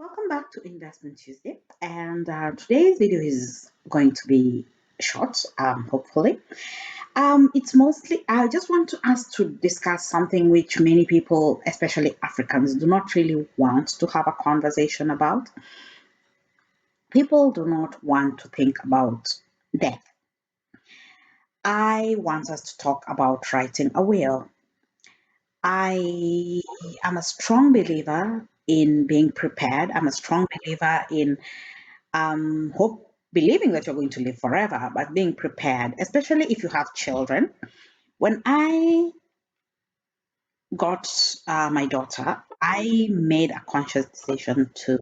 Welcome back to Investment Tuesday, and today's video is going to be short, hopefully. It's mostly, I just want to us to discuss something which many people, especially Africans, do not really want to have a conversation about. People do not want to think about death. I want us to talk about writing a will. I am a strong believer in being prepared. I'm a strong believer in hope believing that you're going to live forever, but being prepared, especially if you have children. When I got my daughter, I made a conscious decision to.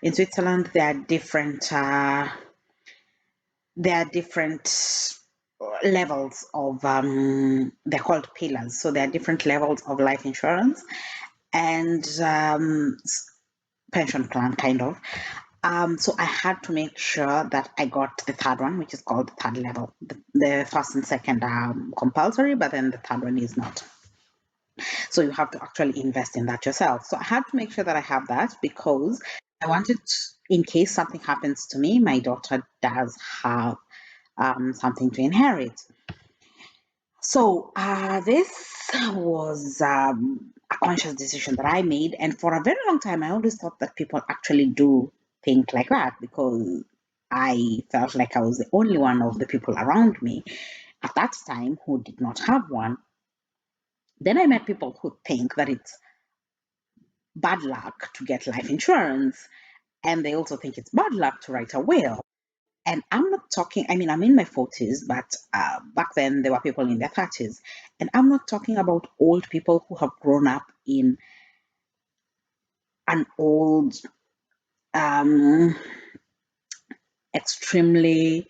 In Switzerland, there are different levels of they're called pillars. So there are different levels of life insurance and pension plan, kind of. So I had to make sure that I got the third one, which is called the third level. The first and second are compulsory, but then the third one is not. So you have to actually invest in that yourself. So I had to make sure that I have that because I wanted, in case something happens to me, my daughter does have something to inherit. So this was a conscious decision that I made, and for a very long time, I always thought that people actually do think like that because I felt like I was the only one of the people around me at that time who did not have one. Then I met people who think that it's bad luck to get life insurance, and they also think it's bad luck to write a will. And I'm not talking, I mean, I'm in my 40s, but back then there were people in their 30s. And I'm not talking about old people who have grown up in an old, um, extremely,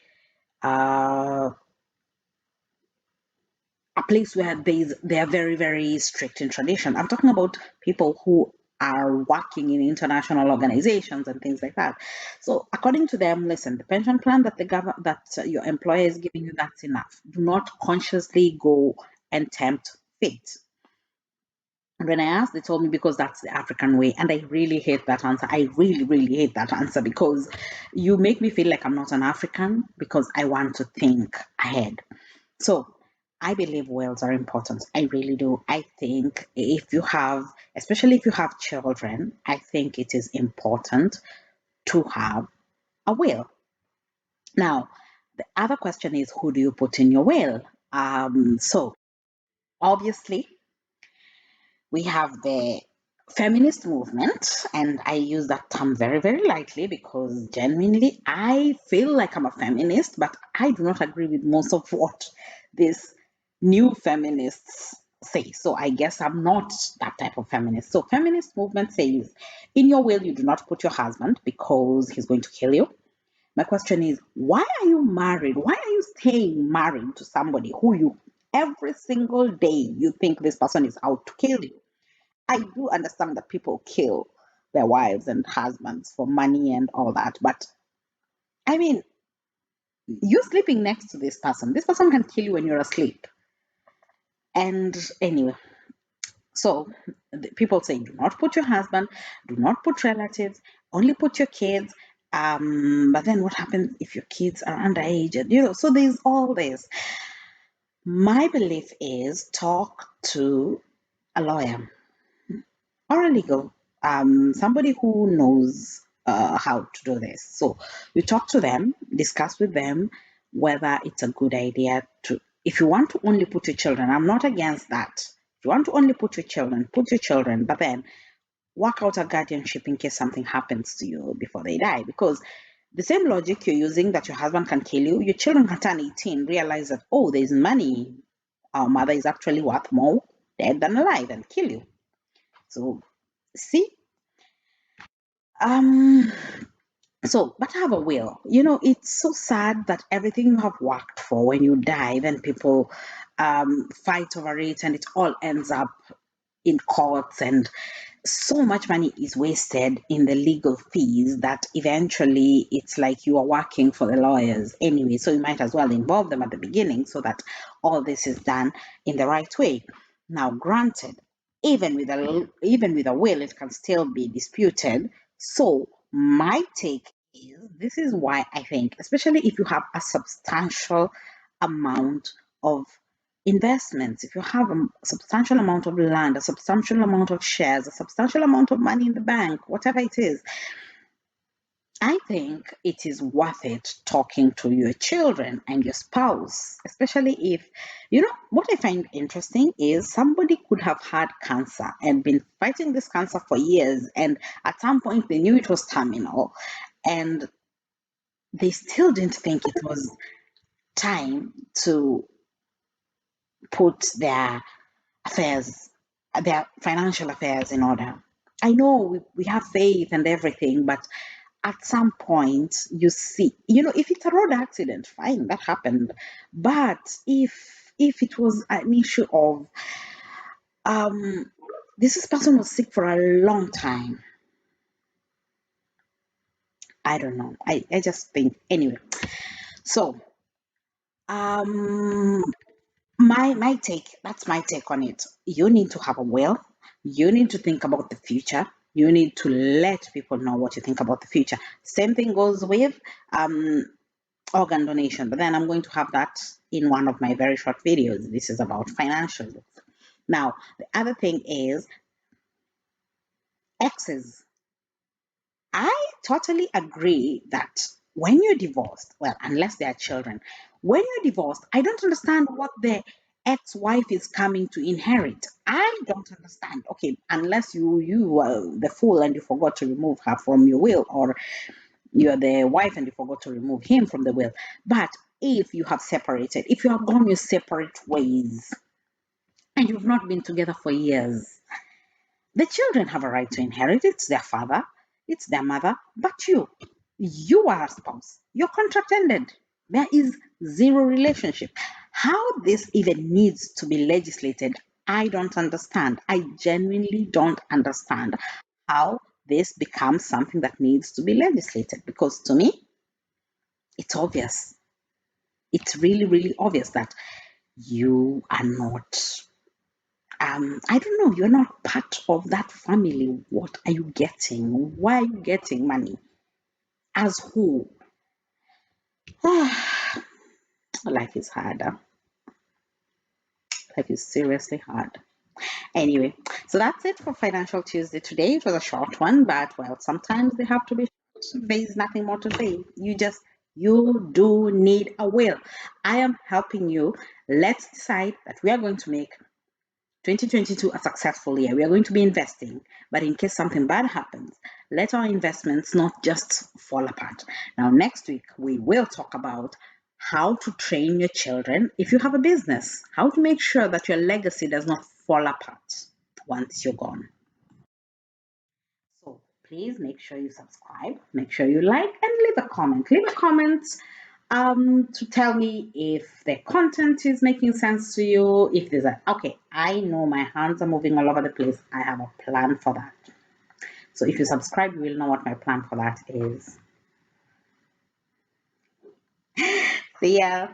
a place where they are very, very strict in tradition. I'm talking about people who are working in international organizations and things like that. So according to them, listen, the pension plan that your employer is giving you, that's enough. Do not consciously go and tempt fate. And when I asked, they told me because that's the African way. And I really hate that answer. I really, really hate that answer because you make me feel like I'm not an African because I want to think ahead. So I believe wills are important. I really do. I think if you have, especially if you have children, I think it is important to have a will. Now, the other question is who do you put in your will? So obviously, we have the feminist movement, and I use that term very, very lightly because genuinely I feel like I'm a feminist, but I do not agree with most of what these new feminists say. So I guess I'm not that type of feminist. So feminist movement says in your will you do not put your husband because he's going to kill you. My question is, why are you married? Why are you staying married to somebody who you every single day you think this person is out to kill you? I do understand that people kill their wives and husbands for money and all that, but I mean, you sleeping next to this person can kill you when you're asleep. And anyway, so people say, do not put your husband, do not put relatives, only put your kids. But then what happens if your kids are underage? And, so there's all this. My belief is talk to a lawyer or a legal, somebody who knows how to do this. So you talk to them, discuss with them whether it's a good idea to, if you want to only put your children, I'm not against that. If you want to only put your children, but then work out a guardianship in case something happens to you before they die. Because the same logic you're using that your husband can kill you, your children can turn 18, realize that, oh, there's money. Our mother is actually worth more dead than alive and kill you. So, see, Um, so, but have a will. It's so sad that everything you have worked for when you die, then people fight over it and it all ends up in courts and so much money is wasted in the legal fees that eventually it's like you are working for the lawyers anyway. So you might as well involve them at the beginning so that all this is done in the right way. Now, granted, even with a will, it can still be disputed. So my take is, this is why I think, especially if you have a substantial amount of investments, if you have a substantial amount of land, a substantial amount of shares, a substantial amount of money in the bank, whatever it is, I think it is worth it talking to your children and your spouse, especially if, what I find interesting is somebody could have had cancer and been fighting this cancer for years, and at some point they knew it was terminal, and they still didn't think it was time to put affairs, their financial affairs in order. I know we have faith and everything, but at some point you see, if it's a road accident, fine, that happened. But if it was an issue of this person was sick for a long time, I don't know. I just think anyway. So um my take, that's my take on it. You need to have a will. You need to think about the future. You need to let people know what you think about the future. Same thing goes with organ donation, but then I'm going to have that in one of my very short videos. This is about financials. Now, the other thing is exes. I totally agree that when you're divorced, well, unless they are children, when you're divorced, I don't understand what the ex-wife is coming to inherit. I don't understand. Okay, unless you were the fool and you forgot to remove her from your will, or you're the wife and you forgot to remove him from the will. But if you have separated, if you have gone your separate ways and you've not been together for years, the children have a right to inherit. It's their father, it's their mother, but you are a spouse. Your contract ended. There is zero relationship. How this even needs to be legislated, I don't understand. I genuinely don't understand how this becomes something that needs to be legislated, because to me, it's obvious. It's really, really obvious that you are not, I don't know, you're not part of that family. What are you getting? Why are you getting money? As who? Life is harder. Life is seriously hard. Anyway, so that's it for Financial Tuesday today. It was a short one, but well, sometimes they have to be short. There is nothing more to say. You do need a will. I am helping you. Let's decide that we are going to make 2022 a successful year. We are going to be investing, but in case something bad happens, let our investments not just fall apart. Now, next week, we will talk about how to train your children if you have a business, how to make sure that your legacy does not fall apart once you're gone. So please make sure you subscribe, make sure you like, and leave a comment. Leave a comment to tell me if the content is making sense to you. If there's okay, I know my hands are moving all over the place. I have a plan for that. So if you subscribe, you will know what my plan for that is. See ya.